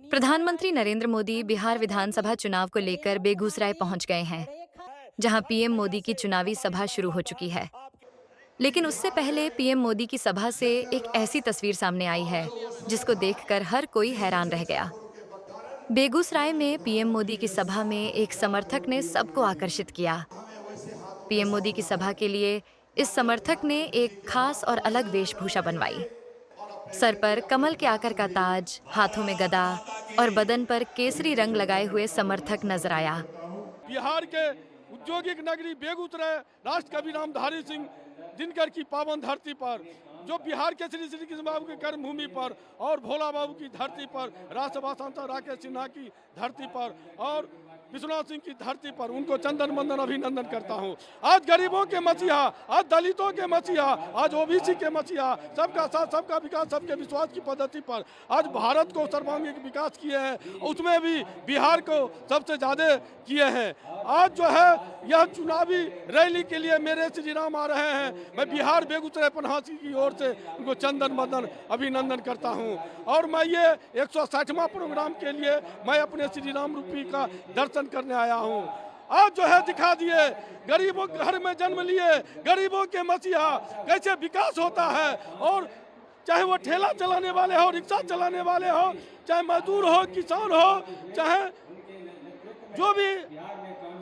प्रधानमंत्री नरेंद्र मोदी बिहार विधानसभा चुनाव को लेकर बेगूसराय पहुंच गए हैं, जहां पीएम मोदी की चुनावी सभा शुरू हो चुकी है। लेकिन उससे पहले पीएम मोदी की सभा से एक ऐसी तस्वीर सामने आई है जिसको देखकर हर कोई हैरान रह गया। बेगूसराय में पीएम मोदी की सभा में एक समर्थक ने सबको आकर्षित किया। पीएम मोदी की सभा के लिए इस समर्थक ने एक खास और अलग वेशभूषा बनवाई। सर पर कमल के आकार का ताज, हाथों में गदा और बदन पर केसरी रंग लगाए हुए समर्थक नजर आया। बिहार के औद्योगिक नगरी बेगूसराय राष्ट्र कवि नामधारी सिंह दिनकर की पावन धरती पर, जो बिहार के श्री श्री कृष्ण बाबू की कर्मभूमि पर और भोला बाबू की धरती पर, राष्ट्रसभा सांसद राकेश सिन्हा की धरती पर और विश्वनाथ सिंह की धरती पर उनको चंदन वंदन अभिनंदन करता हूं। आज गरीबों के मसीहा, आज दलितों के मसीहा, आज ओबीसी के मसीहा, सबका साथ सबका विकास सबके विश्वास की पद्धति पर आज भारत को सर्वांगीण विकास किए हैं, उसमें भी बिहार को सबसे ज्यादा किए हैं। आज जो है यह चुनावी रैली के लिए मेरे श्री राम आ रहे हैं। मैं बिहार बेगूसराय पन्हासी की ओर से उनको चंदन वंदन अभिनंदन करता हूं। और मैं ये 160वां प्रोग्राम के लिए मैं अपने श्री राम रूपी का दर्शन करने आया हूं। आज जो है दिखा दिए गरीबों के घर में जन्म लिए गरीबों के मसीहा कैसे विकास होता है। और चाहे वो ठेला चलाने वाले हो, रिक्शा चलाने वाले हो, चाहे मजदूर हो, किसान हो, चाहे जो भी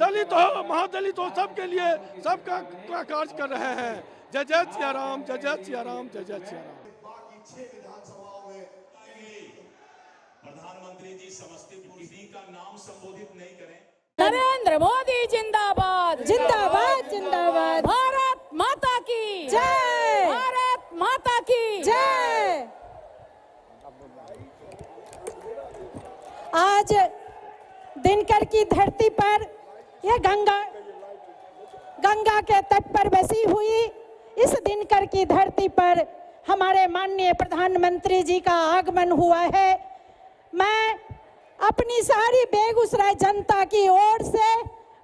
दलित हो, महादलित हो, सबके लिए सबका कार्य कर रहे हैं। जय जय सिया राम, जय जय सिया राम, जय जय सिया राम। प्रधानमंत्री जी समस्तीपुर जी का नाम संबोधित नहीं करें। नरेंद्र मोदी जिंदाबाद, जिंदाबाद, जिंदाबाद। भारत माता की जय, भारत माता की जय। आज दिनकर की धरती पर यह गंगा के तट पर बसी हुई इस दिनकर की धरती पर हमारे माननीय प्रधानमंत्री जी का आगमन हुआ है। मैं अपनी सारी बेगूसराय जनता की ओर से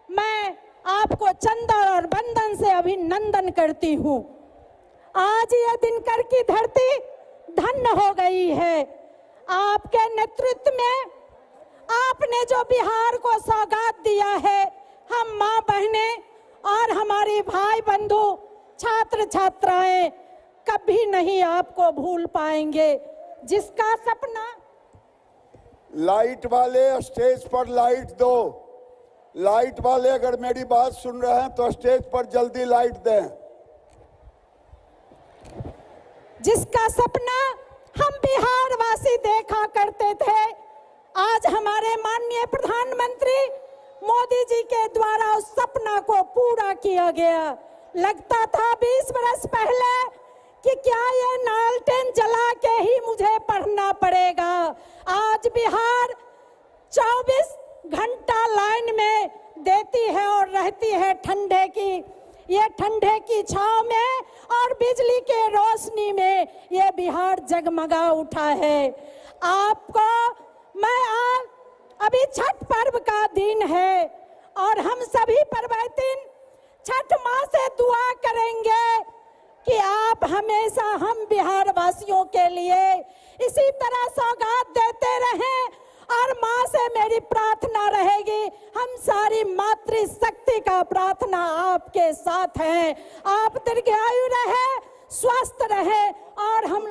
मैं आपको चंदन और बंदन से अभिनंदन करती हूँ। आज यह दिनकर की धरती धन्य हो गई है। आपके नेतृत्व में आपने जो बिहार को सौगात दिया है, हम माँ बहने और हमारे भाई बंधु छात्र छात्राएं कभी नहीं आपको भूल पाएंगे। जिसका सपना लाइट वाले स्टेज पर लाइट दो। लाइट वाले अगर मेरी बात सुन रहे हैं तो स्टेज पर जल्दी लाइट दें। जिसका सपना हम बिहार वासी देखा करते थे, आज हमारे माननीय प्रधानमंत्री मोदी जी के द्वारा उस सपना को पूरा किया गया। लगता था 20 बरस पहले कि क्या ये नालटेन जला के ही मुझे पढ़ना पड़ेगा। आज बिहार 24 घंटा लाइन में देती है और रहती है ठंडे की। ये ठंडे की छांव में और बिजली के रोशनी में ये बिहार जगमगा उठा है। आपको मैं अभी छठ पर्व का दिन है और हम सभी पर्वतीन छठ माँ से दुआ करेंगे कि आप हमेशा हम बिहार वासियों के लिए इसी तरह सौगात देते रहें। और माँ से मेरी प्रार्थना रहेगी, हम सारी मातृशक्ति का प्रार्थना आपके साथ है। आप दीर्घायु रहे, स्वस्थ रहे और हम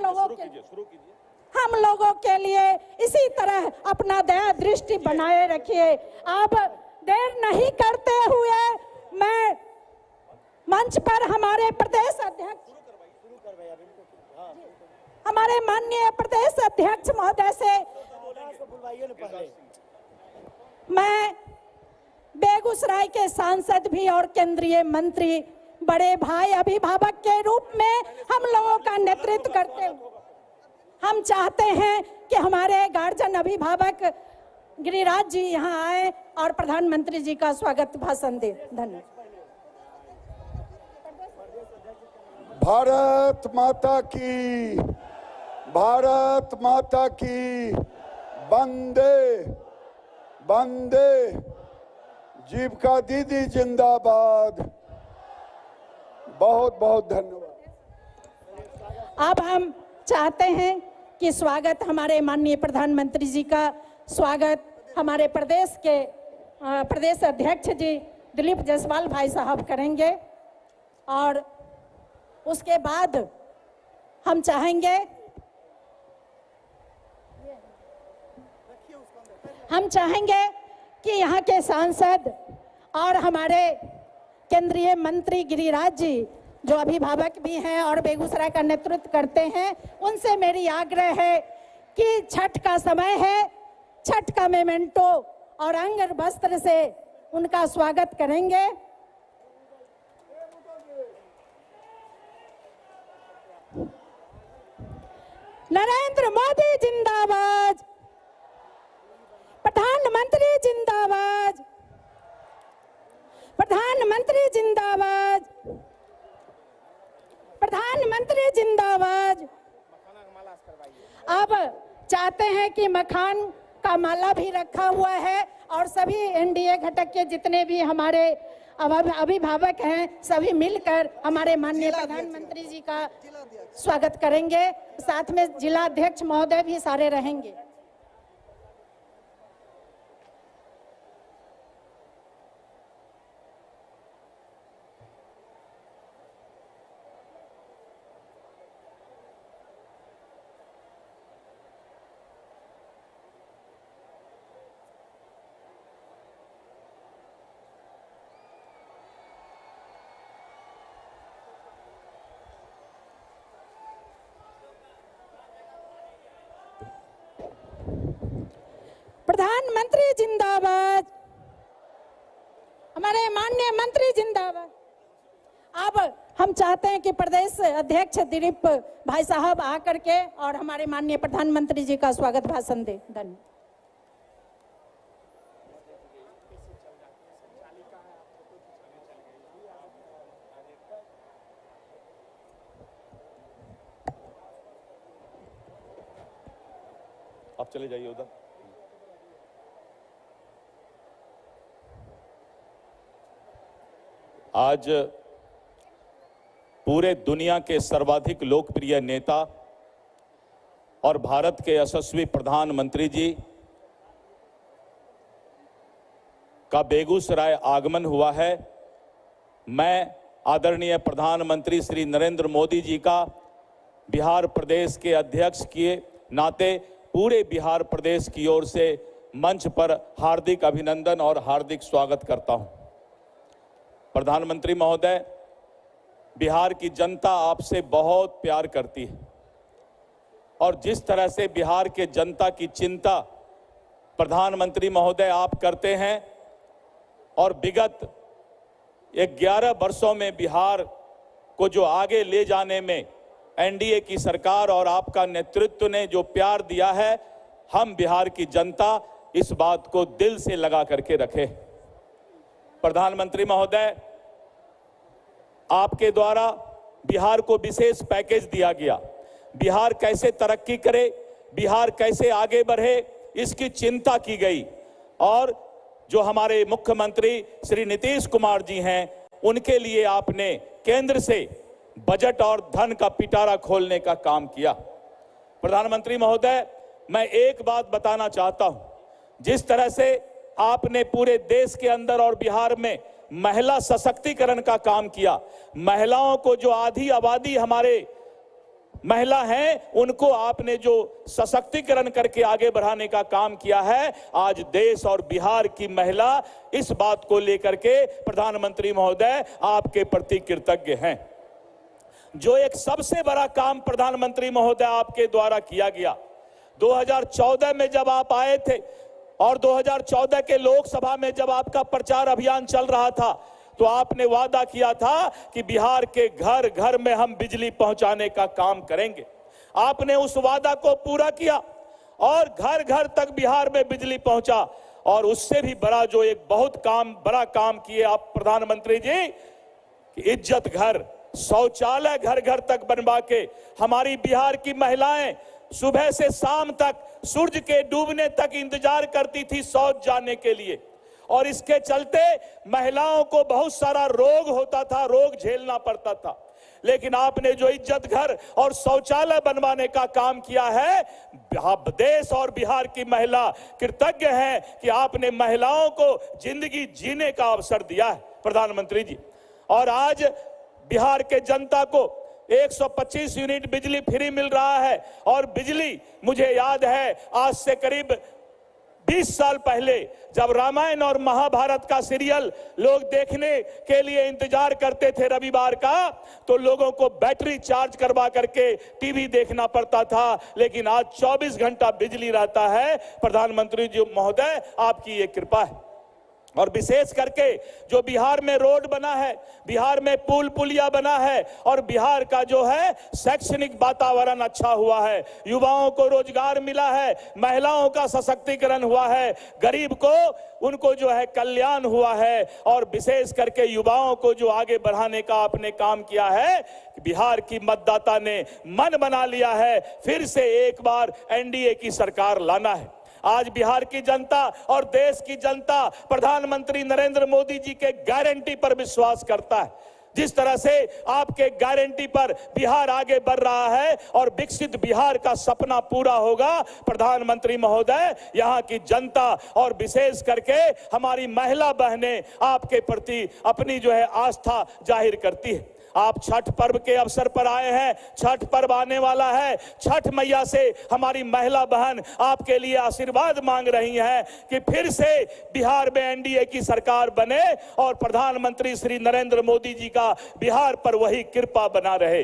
लोगों के लिए इसी तरह अपना दया दृष्टि बनाए रखिए। अब देर नहीं करते हुए मैं मंच पर हमारे प्रदेश अध्यक्ष, हमारे माननीय प्रदेश अध्यक्ष महोदय से मैं बेगूसराय के सांसद भी और केंद्रीय मंत्री, बड़े भाई, अभिभावक के रूप में हम लोगों का नेतृत्व करते हुए हम चाहते हैं कि हमारे गार्जियन अभिभावक गिरिराज जी यहाँ आए और प्रधानमंत्री जी का स्वागत भाषण दे। धन्यवाद। भारत माता की, भारत माता की, वंदे वंदे। जीविका दीदी जिंदाबाद। बहुत बहुत धन्यवाद। अब हम चाहते हैं कि स्वागत हमारे माननीय प्रधानमंत्री जी का स्वागत हमारे प्रदेश अध्यक्ष जी दिलीप जायसवाल भाई साहब करेंगे। और उसके बाद हम चाहेंगे कि यहाँ के सांसद और हमारे केंद्रीय मंत्री गिरिराज जी जो अभिभावक भी हैं और बेगूसराय का नेतृत्व करते हैं, उनसे मेरी आग्रह है कि छठ का समय है, छठ का मेमेंटो और अंग वस्त्र से उनका स्वागत करेंगे। नरेंद्र मोदी जिंदाबाद, प्रधानमंत्री जिंदाबाद, प्रधानमंत्री जिंदाबाद, प्रधानमंत्री जिंदाबाद। अब चाहते हैं कि मखान का माला भी रखा हुआ है और सभी एनडीए घटक के जितने भी हमारे अभिभावक हैं सभी मिलकर हमारे माननीय प्रधानमंत्री जी का स्वागत करेंगे। साथ में जिला अध्यक्ष महोदय भी सारे रहेंगे। प्रधानमंत्री जिंदाबाद, हमारे माननीय मंत्री जिंदाबाद। अब हम चाहते हैं कि प्रदेश अध्यक्ष दिलीप भाई साहब आकर के और हमारे माननीय प्रधानमंत्री जी का स्वागत भाषण दें। धन्यवाद। आप चले जाइए उधर। आज पूरे दुनिया के सर्वाधिक लोकप्रिय नेता और भारत के यशस्वी प्रधानमंत्री जी का बेगूसराय आगमन हुआ है। मैं आदरणीय प्रधानमंत्री श्री नरेंद्र मोदी जी का बिहार प्रदेश के अध्यक्ष के नाते पूरे बिहार प्रदेश की ओर से मंच पर हार्दिक अभिनंदन और हार्दिक स्वागत करता हूं। प्रधानमंत्री महोदय, बिहार की जनता आपसे बहुत प्यार करती है और जिस तरह से बिहार के जनता की चिंता प्रधानमंत्री महोदय आप करते हैं और विगत 11 वर्षों में बिहार को जो आगे ले जाने में एनडीए की सरकार और आपका नेतृत्व ने जो प्यार दिया है, हम बिहार की जनता इस बात को दिल से लगा करके रखे। प्रधानमंत्री महोदय, आपके द्वारा बिहार को विशेष पैकेज दिया गया। बिहार कैसे तरक्की करे, बिहार कैसे आगे बढ़े, इसकी चिंता की गई और जो हमारे मुख्यमंत्री श्री नीतीश कुमार जी हैं, उनके लिए आपने केंद्र से बजट और धन का पिटारा खोलने का काम किया। प्रधानमंत्री महोदय, मैं एक बात बताना चाहता हूं, जिस तरह से आपने पूरे देश के अंदर और बिहार में महिला सशक्तिकरण का काम किया, महिलाओं को जो आधी आबादी हमारे महिला हैं, उनको आपने जो सशक्तिकरण करके आगे बढ़ाने का काम किया है, आज देश और बिहार की महिला इस बात को लेकर के प्रधानमंत्री महोदय आपके प्रति कृतज्ञ हैं। जो एक सबसे बड़ा काम प्रधानमंत्री महोदय आपके द्वारा किया गया, 2014 में जब आप आए थे और 2014 के लोकसभा में जब आपका प्रचार अभियान चल रहा था, तो आपने वादा किया था कि बिहार के घर घर में हम बिजली पहुंचाने का काम करेंगे। आपने उस वादा को पूरा किया और घर घर तक बिहार में बिजली पहुंचा। और उससे भी बड़ा जो एक बहुत बड़ा काम किए आप प्रधानमंत्री जी, कि इज्जत घर, शौचालय घर घर तक बनवा के हमारी बिहार की महिलाएं सुबह से शाम तक, सूरज के डूबने तक इंतजार करती थी शौच जाने के लिए। और इसके चलते महिलाओं को बहुत सारा रोग होता था, रोग झेलना पड़ता था। लेकिन आपने जो इज्जत घर और शौचालय बनवाने का काम किया है, देश और बिहार की महिला कृतज्ञ है कि आपने महिलाओं को जिंदगी जीने का अवसर दिया है प्रधानमंत्री जी। और आज बिहार के जनता को 125 यूनिट बिजली फ्री मिल रहा है। और बिजली, मुझे याद है आज से करीब 20 साल पहले जब रामायण और महाभारत का सीरियल लोग देखने के लिए इंतजार करते थे रविवार का, तो लोगों को बैटरी चार्ज करवा करके टीवी देखना पड़ता था, लेकिन आज 24 घंटा बिजली रहता है। प्रधानमंत्री जी महोदय, आपकी ये कृपा है। और विशेष करके जो बिहार में रोड बना है, बिहार में पुल पुलिया बना है, और बिहार का जो है शैक्षणिक वातावरण अच्छा हुआ है, युवाओं को रोजगार मिला है, महिलाओं का सशक्तिकरण हुआ है, गरीब को उनको जो है कल्याण हुआ है, और विशेष करके युवाओं को जो आगे बढ़ाने का आपने काम किया है, बिहार की मतदाता ने मन बना लिया है फिर से एक बार एनडीए की सरकार लाना है। आज बिहार की जनता और देश की जनता प्रधानमंत्री नरेंद्र मोदी जी के गारंटी पर विश्वास करता है। जिस तरह से आपके गारंटी पर बिहार आगे बढ़ रहा है और विकसित बिहार का सपना पूरा होगा, प्रधानमंत्री महोदय, यहाँ की जनता और विशेष करके हमारी महिला बहनें आपके प्रति अपनी जो है आस्था जाहिर करती है। आप छठ पर्व के अवसर पर आए हैं, छठ पर्व आने वाला है, छठ मैया से हमारी महिला बहन आपके लिए आशीर्वाद मांग रही हैं कि फिर से बिहार में एनडीए की सरकार बने और प्रधानमंत्री श्री नरेंद्र मोदी जी का बिहार पर वही कृपा बना रहे।